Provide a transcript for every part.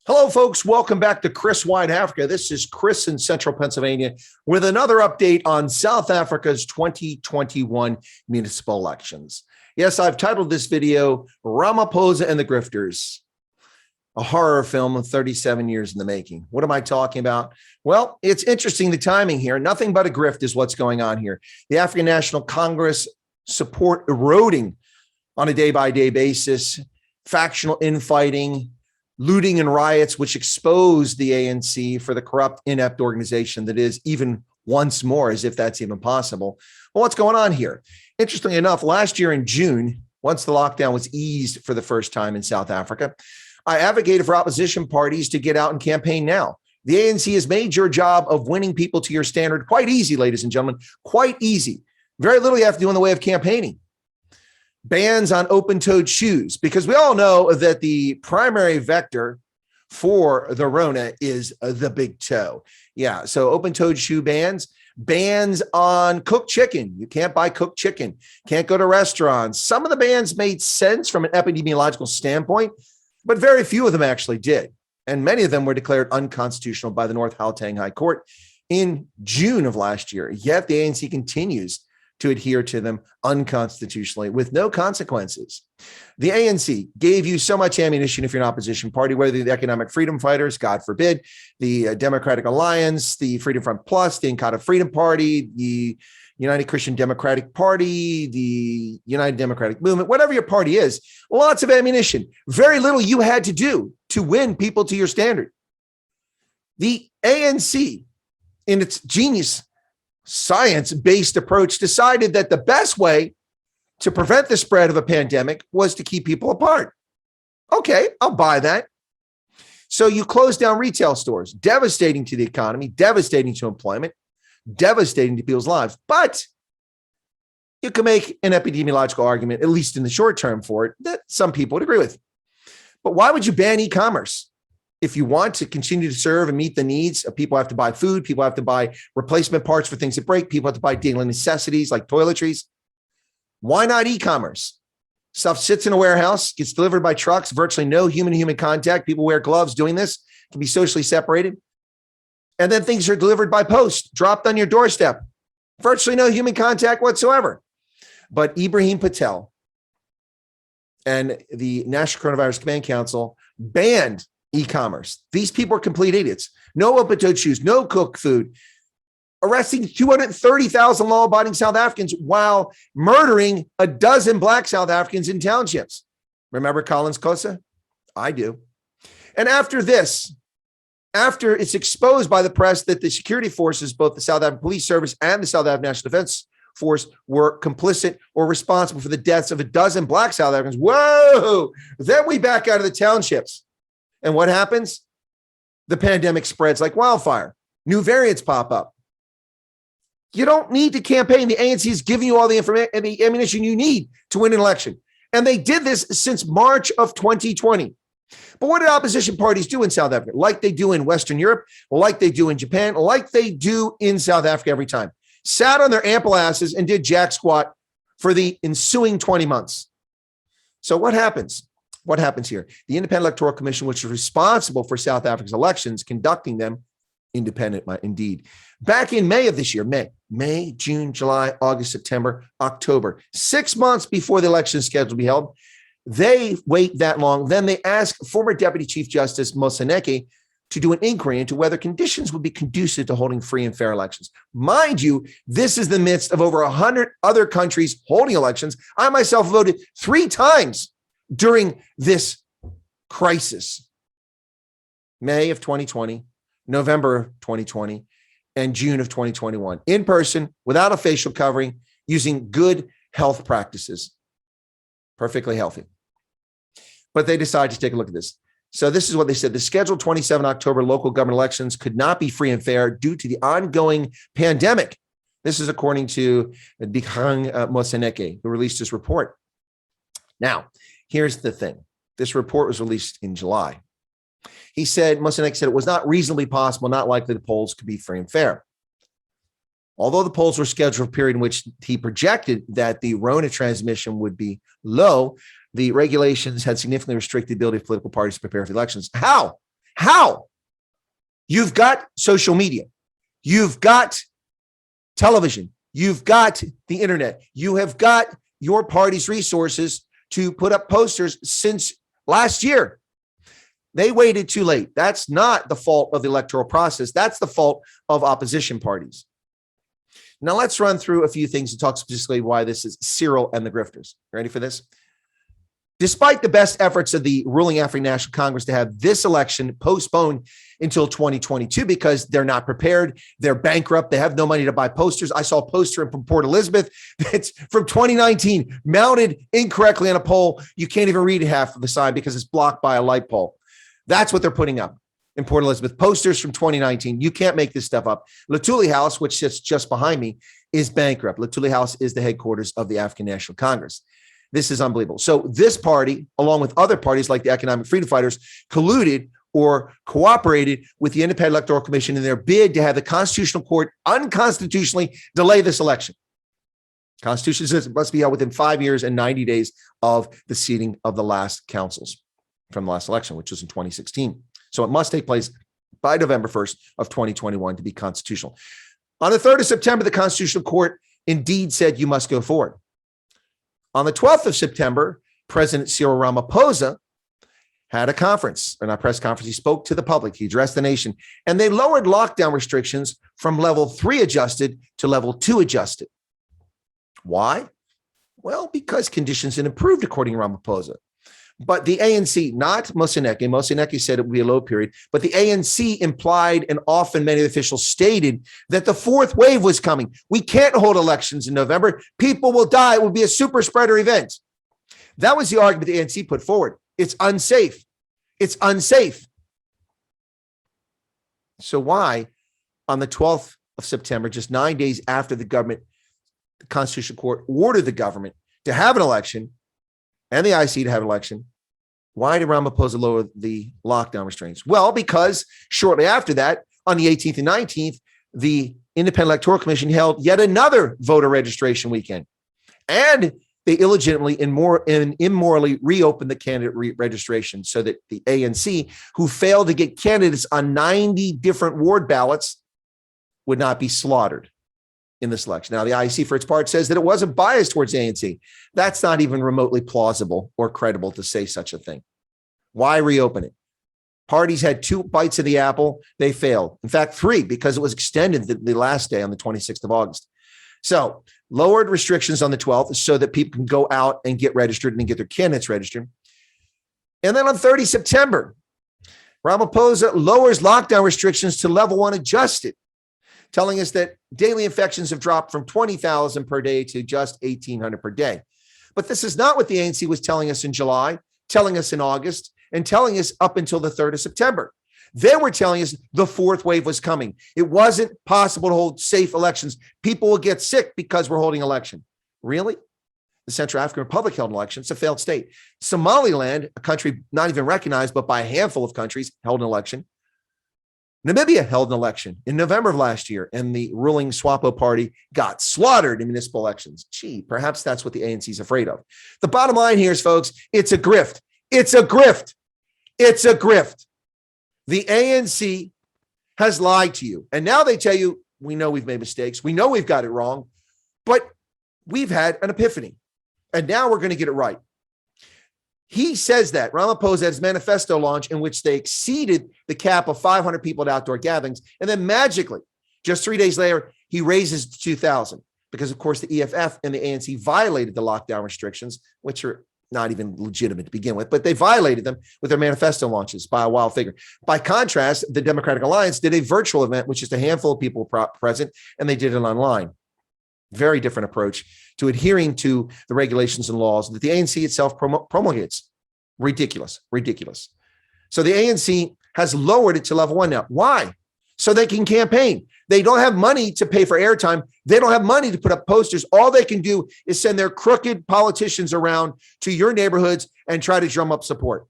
Hello, folks. Welcome back to Chris Wyatt Africa. This is Chris in Central Pennsylvania with another update on South Africa's 2021 municipal elections. Yes, I've titled this video Ramaphosa and the Grifters, a horror film of 37 years in the making. What am I talking about? Well, it's interesting, the timing here. Nothing but a grift is what's going on here. The African National Congress support eroding on a day-by-day basis, factional infighting, looting and riots, which expose the ANC for the corrupt, inept organization that is, even once more, as if that's even possible. Well, what's going on here? Interestingly enough, last year in June, once the lockdown was eased for the first time in South Africa, I advocated for opposition parties to get out and campaign now. The ANC has made your job of winning people to your standard quite easy, ladies and gentlemen, quite easy. Very little you have to do in the way of campaigning. Bans on open-toed shoes, because we all know that the primary vector for the Rona is the big toe. Yeah, so open-toed shoe bans on cooked chicken. You can't buy cooked chicken, can't go to restaurants. Some of the bans made sense from an epidemiological standpoint, but very few of them actually did. And many of them were declared unconstitutional by the North Gauteng High Court in June of last year. Yet the ANC continues to adhere to them unconstitutionally with no consequences. The ANC gave you so much ammunition if you're an opposition party, whether the Economic Freedom Fighters, God forbid, the Democratic Alliance, the Freedom Front Plus, the Inkatha Freedom Party, the United Christian Democratic Party, the United Democratic Movement, whatever your party is, lots of ammunition. Very little you had to do to win people to your standard. The ANC, in its genius science-based approach, decided that the best way to prevent the spread of a pandemic was to keep people apart. Okay, I'll buy that. So you close down retail stores, devastating to the economy, devastating to employment, devastating to people's lives. But you can make an epidemiological argument, at least in the short term, for it, that some people would agree with. But why would you ban e-commerce? If you want to continue to serve and meet the needs of people, have to buy food, people have to buy replacement parts for things that break, people have to buy daily necessities like toiletries. Why not e-commerce? Stuff sits in a warehouse, gets delivered by trucks, virtually no human-to-human contact. People wear gloves doing this, can be socially separated. And then things are delivered by post, dropped on your doorstep. Virtually no human contact whatsoever. But Ibrahim Patel and the National Coronavirus Command Council banned e-commerce. These people are complete idiots. No open-toed shoes, no cooked food, arresting 230,000 law-abiding South Africans while murdering a dozen Black South Africans in townships. Remember Collins Kosa? I do. And after this, after it's exposed by the press that the security forces, both the South African Police Service and the South African National Defense Force, were complicit or responsible for the deaths of a dozen Black South Africans, whoa, then we back out of the townships. And what happens? The pandemic spreads like wildfire. New variants pop up. You don't need to campaign. The ANC is giving you all the information and the ammunition you need to win an election. And they did this since March of 2020. But what did opposition parties do in South Africa? Like they do in Western Europe, like they do in Japan, like they do in South Africa every time. Sat on their ample asses and did jack squat for the ensuing 20 months. So what happens? What happens here? The Independent Electoral Commission, which is responsible for South Africa's elections, conducting them, independent indeed. Back in May of this year, May, June, July, August, September, October, 6 months before the election is scheduled to be held, they wait that long. Then they ask former Deputy Chief Justice Moseneke to do an inquiry into whether conditions would be conducive to holding free and fair elections. Mind you, this is the midst of over 100 other countries holding elections. I myself voted 3 times during this crisis. May of 2020, November of 2020, and June of 2021, in person, without a facial covering, using good health practices, perfectly healthy. But they decided to take a look at this. So this is what they said. The scheduled 27 October local government elections could not be free and fair due to the ongoing pandemic. This is according to Dikgang Moseneke, who released this report. Now, here's the thing. This report was released in July. He said, Moseneke said it was not reasonably possible, not likely the polls could be free and fair. Although the polls were scheduled for a period in which he projected that the Rona transmission would be low, the regulations had significantly restricted the ability of political parties to prepare for the elections. How? How? You've got social media. You've got television. You've got the internet. You have got your party's resources to put up posters since last year. They waited too late. That's not the fault of the electoral process. That's the fault of opposition parties. Now let's run through a few things and talk specifically why this is Cyril and the grifters. Ready for this? Despite the best efforts of the ruling African National Congress to have this election postponed until 2022 because they're not prepared, they're bankrupt, they have no money to buy posters. I saw a poster from Port Elizabeth that's from 2019, mounted incorrectly on a pole. You can't even read half of the sign because it's blocked by a light pole. That's what they're putting up in Port Elizabeth. Posters from 2019. You can't make this stuff up. Luthuli House, which sits just behind me, is bankrupt. Luthuli House is the headquarters of the African National Congress. This is unbelievable. So this party, along with other parties like the Economic Freedom Fighters, colluded or cooperated with the Independent Electoral Commission in their bid to have the Constitutional Court unconstitutionally delay this election. Constitution says it must be held within 5 years and 90 days of the seating of the last councils from the last election, which was in 2016. So it must take place by November 1st of 2021 to be constitutional. On the 3rd of September, the Constitutional Court indeed said you must go forward. On the 12th of September, President Cyril Ramaphosa had a conference, and a press conference. He spoke to the public. He addressed the nation, and they lowered lockdown restrictions from level 3 adjusted to level 2 adjusted. Why? Well, because conditions had improved, according to Ramaphosa. But the ANC, not Moseneke said it would be a low period, but the ANC implied, and often many officials stated, that the fourth wave was coming. We can't hold elections in November. People will die. It will be a super spreader event. That was the argument the ANC put forward. It's unsafe. It's unsafe. So why, on the 12th of September, just 9 days after the Constitutional Court ordered the government to have an election and the IC to have an election, why did Ramaphosa lower the lockdown restraints? Well, because shortly after that, on the 18th and 19th, the Independent Electoral Commission held yet another voter registration weekend. And they illegitimately and immorally reopened the candidate registration so that the ANC, who failed to get candidates on 90 different ward ballots, would not be slaughtered in this election. Now, the IEC, for its part, says that it wasn't biased towards the ANC. That's not even remotely plausible or credible to say such a thing. Why reopen it? Parties had 2 bites of the apple. They failed. In fact, 3, because it was extended the last day on the 26th of August. So lowered restrictions on the 12th so that people can go out and get registered and get their candidates registered. And then on 30 September, Ramaphosa lowers lockdown restrictions to level 1 adjusted, telling us that daily infections have dropped from 20,000 per day to just 1,800 per day. But this is not what the ANC was telling us in July, telling us in August, and telling us up until the 3rd of September. They were telling us the fourth wave was coming. It wasn't possible to hold safe elections. People will get sick because we're holding election. Really? The Central African Republic held an election. It's a failed state. Somaliland, a country not even recognized, but by a handful of countries, held an election. Namibia held an election in November of last year, and the ruling SWAPO party got slaughtered in municipal elections. Gee, perhaps that's what the ANC is afraid of. The bottom line here is, folks, it's a grift. It's a grift. It's a grift. The ANC has lied to you. And now they tell you, we know we've made mistakes. We know we've got it wrong, but we've had an epiphany. And now we're going to get it right. He says that Ramaphosa had his manifesto launch in which they exceeded the cap of 500 people at outdoor gatherings. And then magically, just 3 days later, he raises to 2,000 because, of course, the EFF and the ANC violated the lockdown restrictions, which are not even legitimate to begin with, but they violated them with their manifesto launches by a wild figure. By contrast, the Democratic Alliance did a virtual event, which is a handful of people present, and they did it online. Very different approach to adhering to the regulations and laws that the ANC itself promulgates. Ridiculous, ridiculous. So the ANC has lowered it to level 1 now. Why? So they can campaign. They don't have money to pay for airtime. They don't have money to put up posters. All they can do is send their crooked politicians around to your neighborhoods and try to drum up support.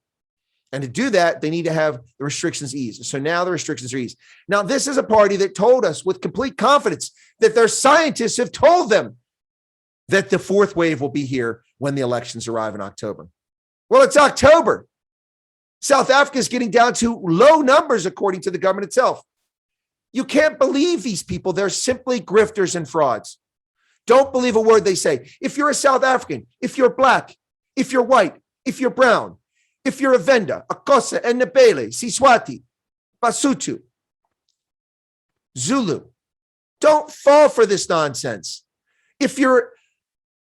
And to do that, they need to have the restrictions eased. So now the restrictions are eased. Now, this is a party that told us with complete confidence that their scientists have told them that the fourth wave will be here when the elections arrive in October. Well, it's October. South Africa is getting down to low numbers, according to the government itself. You can't believe these people. They're simply grifters and frauds. Don't believe a word they say. If you're a South African, if you're black, if you're white, if you're brown, if you're a Venda, a Xhosa, a Ndebele, Siswati, Basotho, Zulu, don't fall for this nonsense. If you're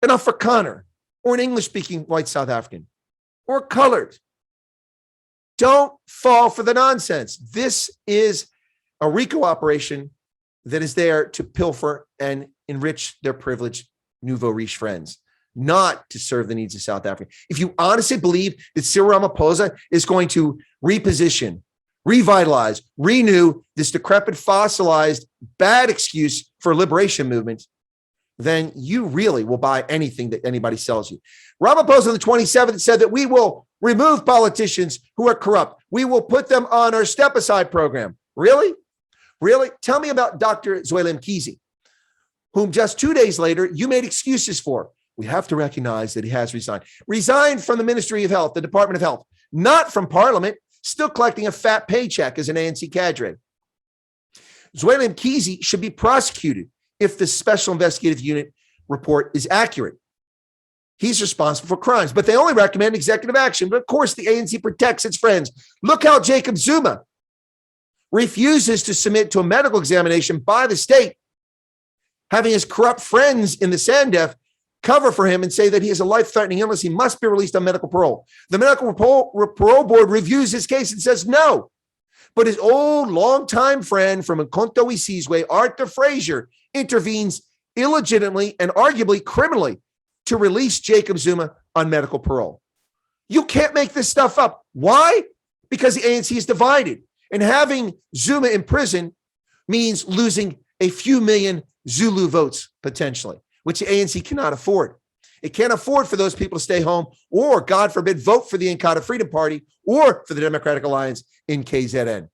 an Afrikaner or an English-speaking white South African or colored, don't fall for the nonsense. This is a RICO operation that is there to pilfer and enrich their privileged nouveau riche friends, not to serve the needs of South Africa. If you honestly believe that Cyril Ramaphosa is going to reposition, revitalize, renew this decrepit, fossilized, bad excuse for a liberation movement, then you really will buy anything that anybody sells you. Ramaphosa on the 27th said that we will remove politicians who are corrupt. We will put them on our step-aside program. Really? Really? Tell me about Dr. Mkhize, whom just 2 days later you made excuses for. We have to recognize that he has resigned. Resigned from the Ministry of Health, the Department of Health, not from Parliament, still collecting a fat paycheck as an ANC cadre. Mkhize should be prosecuted if the Special Investigative Unit report is accurate. He's responsible for crimes, but they only recommend executive action. But of course, the ANC protects its friends. Look how Jacob Zuma refuses to submit to a medical examination by the state, having his corrupt friends in the SANDF cover for him and say that he has a life-threatening illness. He must be released on medical parole. The medical parole board reviews his case and says no. But his old longtime friend from Mkhonto Isizwe, Arthur Frazier, intervenes illegitimately and arguably criminally to release Jacob Zuma on medical parole. You can't make this stuff up. Why? Because the ANC is divided. And having Zuma in prison means losing a few million Zulu votes, potentially, which the ANC cannot afford. It can't afford for those people to stay home or, God forbid, vote for the Inkatha Freedom Party or for the Democratic Alliance in KZN.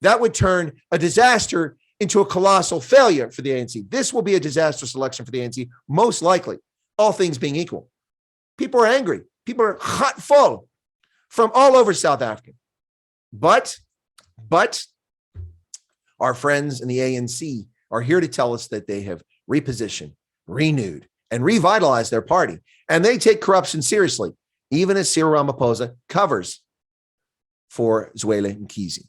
That would turn a disaster into a colossal failure for the ANC. This will be a disastrous election for the ANC, most likely, all things being equal. People are angry. People are hot full from all over South Africa. But our friends in the ANC are here to tell us that they have repositioned, renewed, and revitalized their party. And they take corruption seriously, even as Cyril Ramaphosa covers for Zweli Mkhize.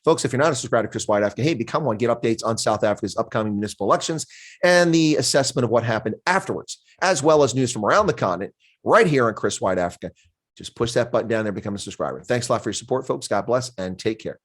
Folks, if you're not a subscriber to Chris Wyatt Africa, hey, become one. Get updates on South Africa's upcoming municipal elections and the assessment of what happened afterwards, as well as news from around the continent, right here on Chris Wyatt Africa. Just push that button down there, become a subscriber. Thanks a lot for your support, folks. God bless, and take care.